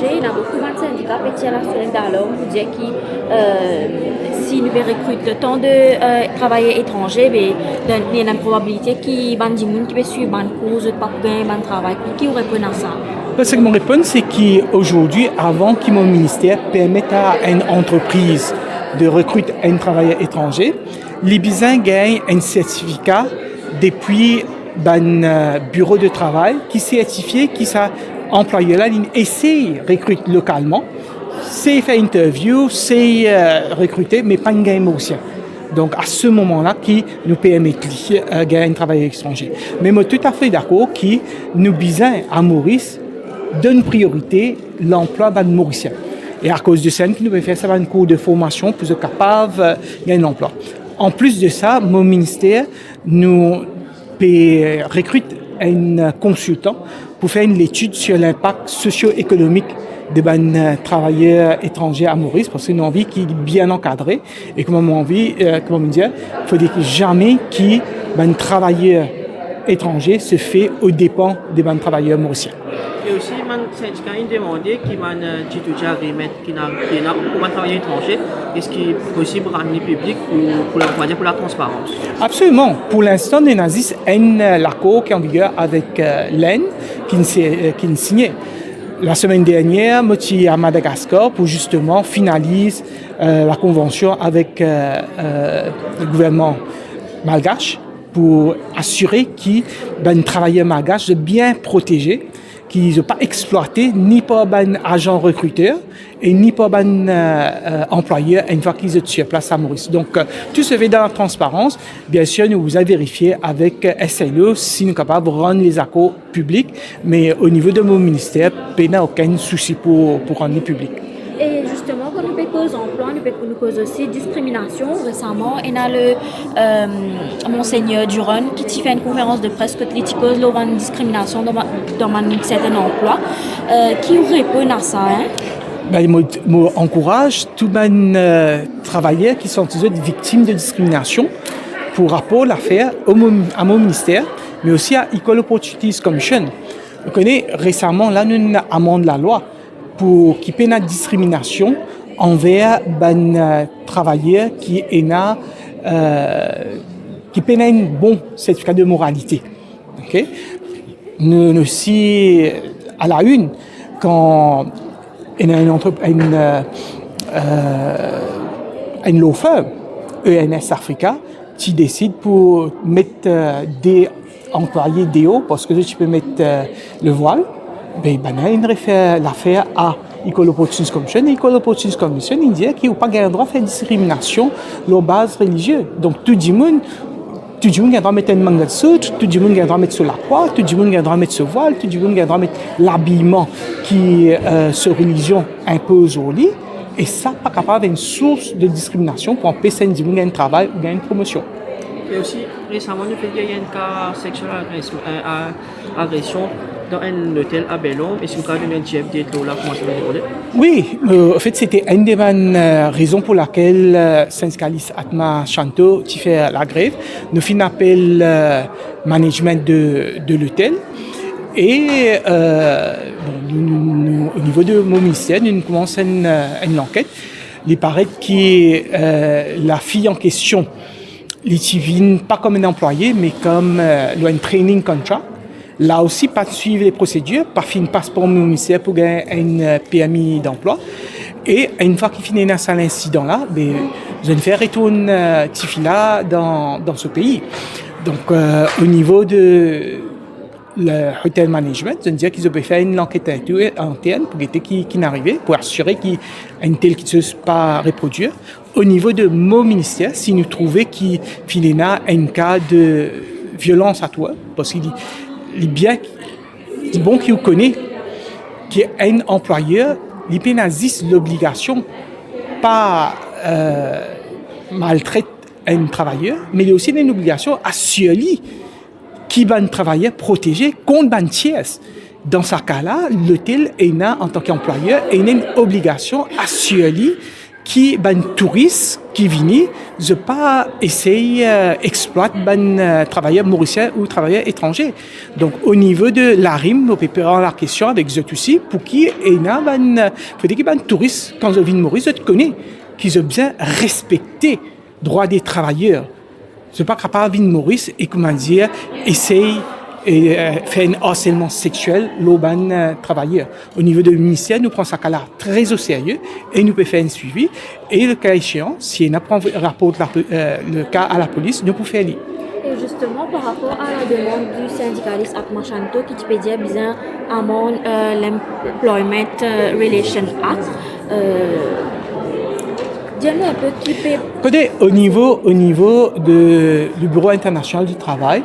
l'étranger, il y a beaucoup de syndicats qui sont là pour dire que si nous recrutons tant de travailleurs étrangers, il y a une probabilité qu'il y ait des gens qui peuvent suivre une cause, pas gagner un travail. Qui répond à ça? Ce que mon réponse, c'est qu'aujourd'hui, avant que mon ministère permette à une entreprise de recruter un travailleur étranger, les bisins gagnent un certificat depuis un bureau de travail qui certifie que ça employeur-là essaie de recruter localement, c'est faire interview, c'est recruter, mais pas une gagne aussi. Donc, à ce moment-là, qui nous permet de gagner un travailleur étranger. Mais moi, tout à fait d'accord que nous bisins à Maurice donne priorité l'emploi de Mauriciens. Et à cause de ça, nous devons faire un cours de formation pour être capable de gagner un emploi. En plus de ça, mon ministère nous recrute un consultant pour faire une étude sur l'impact socio-économique des travailleurs étrangers à Maurice, parce que c'est une envie qui est bien encadrée. Et comme on dit, il faut dire que jamais qu'un travailleur étranger se fait aux dépens des travailleurs mauriciens. Et aussi, les syndicats ont demandé qu'ils ont agreement pour un travailleur étranger, est-ce qu'il est possible de ramener public pour la transparence? Absolument. Pour l'instant, il existe un accord qui est en vigueur avec l'EN qui est signé. La semaine dernière, je suis à Madagascar pour justement finaliser la convention avec le gouvernement malgache pour assurer que les travailleurs malgaches sont bien protégés, qu'ils ne sont pas exploités ni par un agent recruteur et ni par un employeur une fois qu'ils sont sur place à Maurice. Donc, tout se fait dans la transparence. Bien sûr, nous vous avons vérifié avec SLE si nous sommes capables de rendre les accords publics, mais au niveau de mon ministère, il n'y a aucun souci pour rendre les publics. Et justement, quand nous cause emploi, nous cause aussi discrimination. Récemment, il y a le Monseigneur Duron qui fait une conférence de presse que il cause une discrimination dans un certain emploi. Qui répond à ça? Je encourage tous les travailleurs qui sont victimes de discrimination pour rapport l'affaire à mon ministère, mais aussi à Equal Opportunities Commission. Vous connaissez récemment, là, nous amendons la loi pour qu'il y ait une discrimination envers les travailleurs qui ont un bon certificat de moralité. Okay? Nous aussi, à la une, quand il y a une law firm, ENS Africa, qui décide pour mettre des employés DO, parce que tu peux mettre le voile, il réfère l'affaire à Equal Opportunities Commission. Et Equal Opportunities Commission, il dit qu'il n'y a pas le droit de faire discrimination sur base religieuse. Donc, tout le monde a le droit de mettre un manga de sucre, tout le monde a le droit de mettre sur la croix, tout le monde a le droit de mettre ce voile, tout le monde a le droit de mettre l'habillement qui cette religion impose au lit. Et ça, pas capable d'une source de discrimination pour empêcher de gagner un travail ou gagner une promotion. Et aussi, récemment, nous avons eu un cas sexuel agression dans un hôtel à Bellon. Et c'est le cas de notre GFD, là, comment ça va dérouler? Oui, en fait, c'était une des raisons pour laquelle le syndicaliste Atma Chanto qui fait la grève. Nous faisons appel au management de l'hôtel. Et au niveau de mon ministère, nous commençons une enquête. Il paraît que la fille en question, elle ne vient pas comme un employé, mais comme un training contract. Là aussi, pas de suivre les procédures, pas faire un passeport au ministère pour gagner un PMI d'emploi. Et une fois qu'il finit cet incident-là, je vais faire retourner Tifila dans ce pays. Donc, au niveau de le hotel management, je veux dire qu'ils ont fait une enquête interne pour guetter qui n'arrivait, pour assurer qu'il y a une telle qui ne se pas reproduire. Au niveau de mon ministère, si nous trouvons qu'il y a un cas de violence à toi, parce qu'il est bien, c'est bon qu'il connaît qu'il y a un employeur, il pénalise l'obligation, pas maltraite un travailleur, mais il y a aussi une obligation à assurer qui va un travailleur protégé contre un tiers. Dans ce cas-là, l'hôtel en tant qu'employeur a une obligation à assurer qui ben touristes qui viennent, je pas essayer exploiter ben travailleurs mauriciens ou travailleurs étrangers. Donc au niveau de la rime, nous préparons la question avec eux aussi pour qui est là ben faut dire que ben touristes quand je viens de Maurice, je te connais, qu'ils ont bien respecté droits des travailleurs. Je suis pas capable de venir de Maurice et comment dire essayer et faire un harcèlement sexuel l'auban travailleur. Au niveau du ministère, nous prenons ça cas-là très au sérieux et nous pouvons faire un suivi. Et le cas échéant, si on apprend rapport le cas à la police, nous pouvons faire lire. Et justement, par rapport à la demande du syndicaliste Akma Chanto, qui te pédia bien amend l'Employment Relation Act, dis-moi un peu qui peut... Écoutez, au niveau du Bureau international du travail,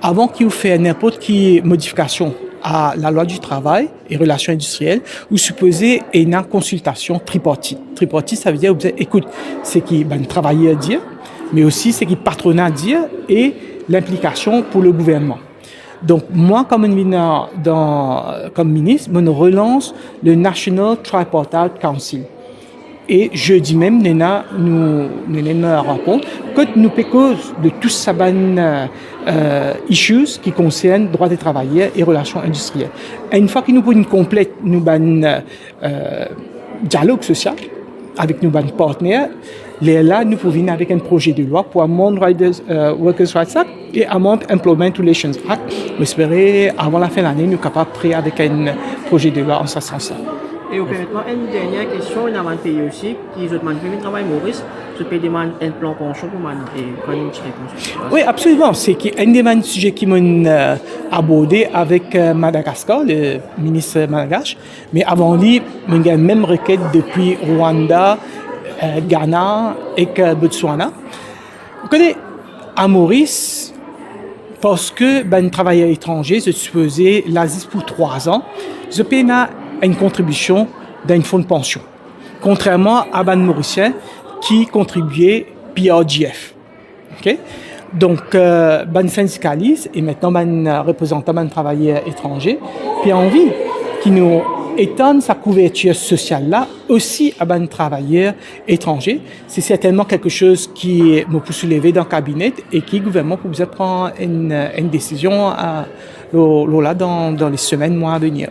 avant qu'il fasse n'importe quelle modification à la loi du travail et relations industrielles, vous supposez une consultation tripartite. Tripartite, ça veut dire, écoute, c'est qui le travailleur dire, mais aussi c'est qui le patronat dire et l'implication pour le gouvernement. Donc, moi, comme ministre, je relance le National Tripartite Council. Et jeudi même, nous avons une rencontre que nous cause de tous ces issues qui concernent droits des travailleurs et relations industrielles. Et une fois que nous avons complète dialogue social avec nos partenaires, là, nous pouvons venir avec un projet de loi pour amender Workers' Rights Act et amender Employment Relations Act. J'espère avant la fin de l'année, nous sommes capables de prêt avec un projet de loi en ce sens-là. Et maintenant, une dernière question, il y a un pays aussi qui demande de travail Maurice, je peux demander un plan pension pour moi et quand une réponse. Oui, absolument. C'est un des sujets qui m'ont abordé avec Madagascar, le ministre malgache. Mais avant lui, il y a une même requête depuis Rwanda, Ghana et Botswana. Vous connaissez, à Maurice, parce que ben travailleur étranger, je supposais l'Asie pour 3 ans, je paye une contribution d'un fonds de pension. Contrairement à ban mauricien qui contribuait PRGF. Okay? Donc, ban syndicaliste et maintenant ban représentant ban travailleurs étrangers, puis envie qui nous étend sa couverture sociale là aussi à ban travailleurs étrangers. C'est certainement quelque chose qui me peut soulever dans le cabinet et qui le gouvernement peut prendre une décision dans les semaines, mois à venir.